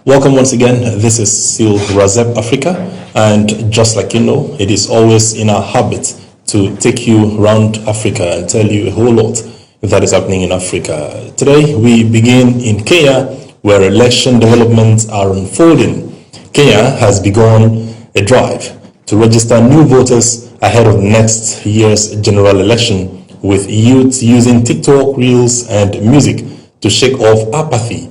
Welcome once again. This is still Razep Africa, and just like you know, it is always in our habit to take you around Africa and tell you a whole lot that is happening in Africa. Today we begin in Kenya, where election developments are unfolding. Kenya has begun a drive to register new voters ahead of next year's general election, with youth using TikTok, Reels and music to shake off apathy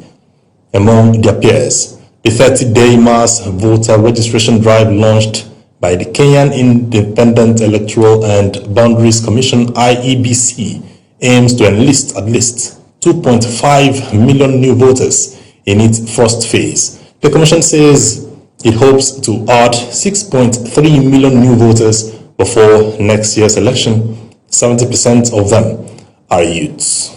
among their peers. The 30-day mass voter registration drive launched by the Kenyan Independent Electoral and Boundaries Commission (IEBC) aims to enlist at least 2.5 million new voters in its first phase. The commission says it hopes to add 6.3 million new voters before next year's election. 70% of them are youths.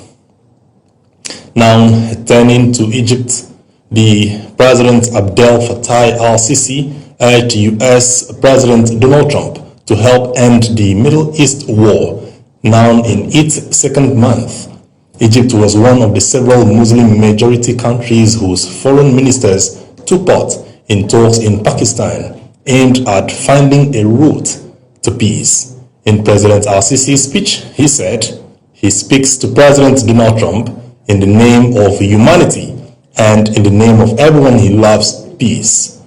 Now, turning to Egypt, the President Abdel Fattah al-Sisi urged U.S. President Donald Trump to help end the Middle East war, now in its second month. Egypt was one of the several Muslim-majority countries whose foreign ministers took part in talks in Pakistan aimed at finding a route to peace. In President al-Sisi's speech, he said he speaks to President Donald Trump in the name of humanity and in the name of everyone he loves, peace,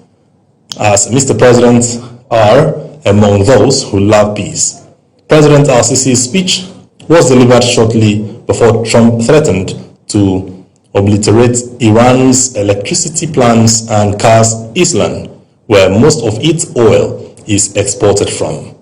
as Mr. President are among those who love peace. President al-Sisi's speech was delivered shortly before Trump threatened to obliterate Iran's electricity plants and curse Islam, where most of its oil is exported from.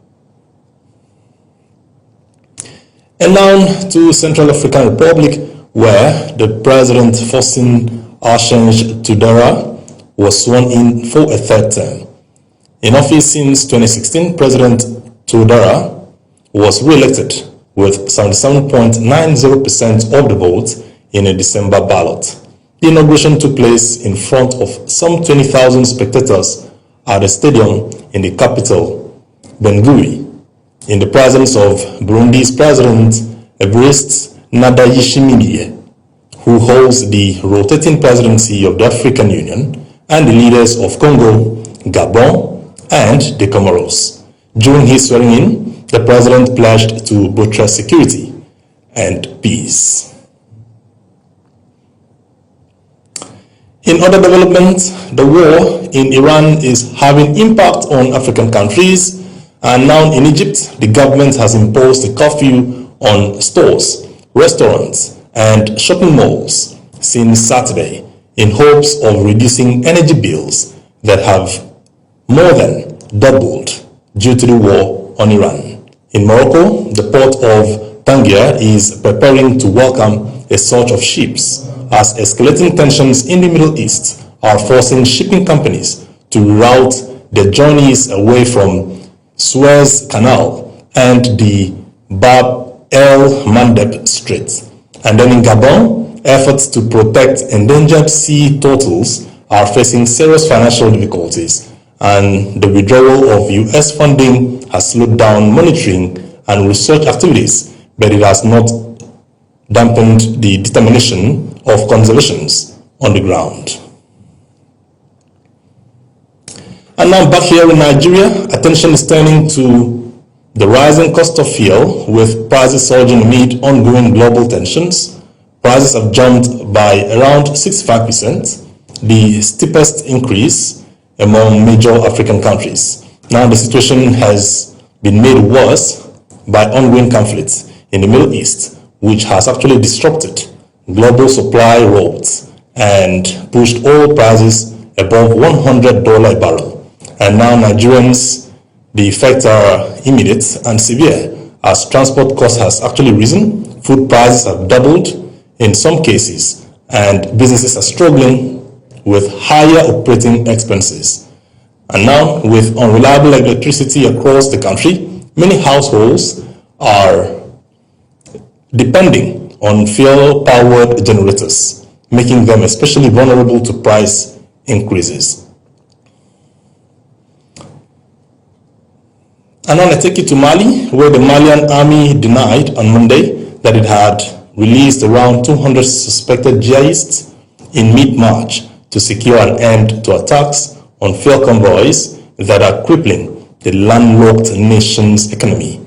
And now to Central African Republic, where the President Faustin Archange Touadéra was sworn in for a third term. In office since 2016, President Touadéra was re-elected with 77.90% of the votes in a December ballot. The inauguration took place in front of some 20,000 spectators at a stadium in the capital, Bangui, in the presence of Burundi's President Evariste Ndayishimiye, who holds the rotating presidency of the African Union, and the leaders of Congo, Gabon, and the Comoros. During his swearing-in, the president pledged to buttress security and peace. In other developments, the war in Iran is having impact on African countries, and now in Egypt, the government has imposed a curfew on stores, restaurants, and shopping malls since Saturday in hopes of reducing energy bills that have more than doubled due to the war on Iran. In Morocco, the port of Tangier is preparing to welcome a surge of ships as escalating tensions in the Middle East are forcing shipping companies to reroute their journeys away from Suez Canal and the Bab el-Mandeb Strait. And then in Gabon, efforts to protect endangered sea turtles are facing serious financial difficulties, and the withdrawal of U.S. funding has slowed down monitoring and research activities, but it has not dampened the determination of conservationists on the ground. And now back here in Nigeria, attention is turning to the rising cost of fuel, with prices surging amid ongoing global tensions. Prices have jumped by around 65%, the steepest increase among major African countries. Now the situation has been made worse by ongoing conflicts in the Middle East, which has actually disrupted global supply routes and pushed oil prices above $100 a barrel. And now Nigerians, the effects are immediate and severe, as transport costs has actually risen, food prices have doubled in some cases, and businesses are struggling with higher operating expenses. And now, with unreliable electricity across the country, many households are depending on fuel-powered generators, making them especially vulnerable to price increases. And now I take you to Mali, where the Malian army denied on Monday that it had released around 200 suspected jihadists in mid-March to secure an end to attacks on fuel convoys that are crippling the landlocked nation's economy.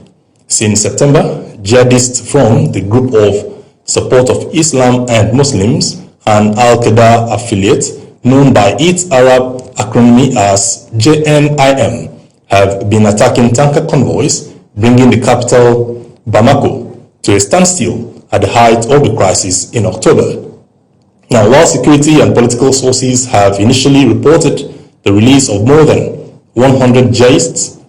Since September, jihadists from the Group of Support of Islam and Muslims, an Al-Qaeda affiliate known by its Arab acronym as JNIM, have been attacking tanker convoys, bringing the capital, Bamako, to a standstill at the height of the crisis in October. Now, while security and political sources have initially reported the release of more than 100 jihadists,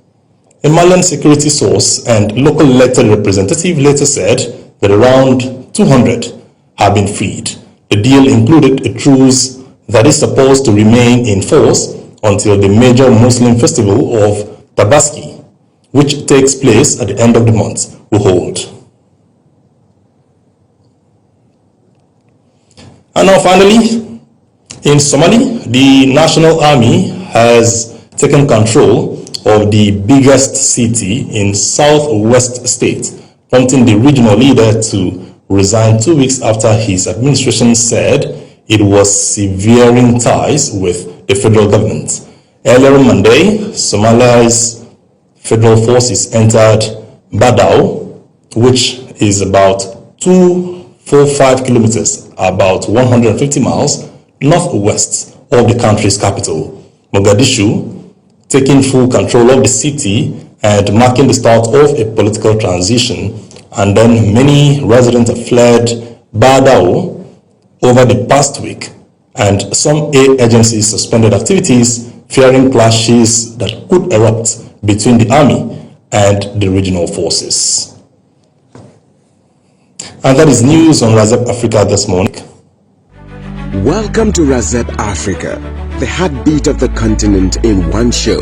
a Malian security source and local elected representative later said that around 200 have been freed. The deal included a truce that is supposed to remain in force until the major Muslim festival of Tabaski, which takes place at the end of the month, will hold. And now finally, in Somali, the National Army has taken control of the biggest city in southwest state, prompting the regional leader to resign 2 weeks after his administration said it was severing ties with the federal government. Earlier on Monday, Somalia's federal forces entered Badao, which is about 245 kilometers, about 150 miles northwest of the country's capital, Mogadishu, taking full control of the city and marking the start of a political transition. And then many residents have fled Badao over the past week, and some aid agencies suspended activities, fearing clashes that could erupt between the army and the regional forces. And that is news on Razep Africa this morning. Welcome to Razep Africa, the heartbeat of the continent in one show.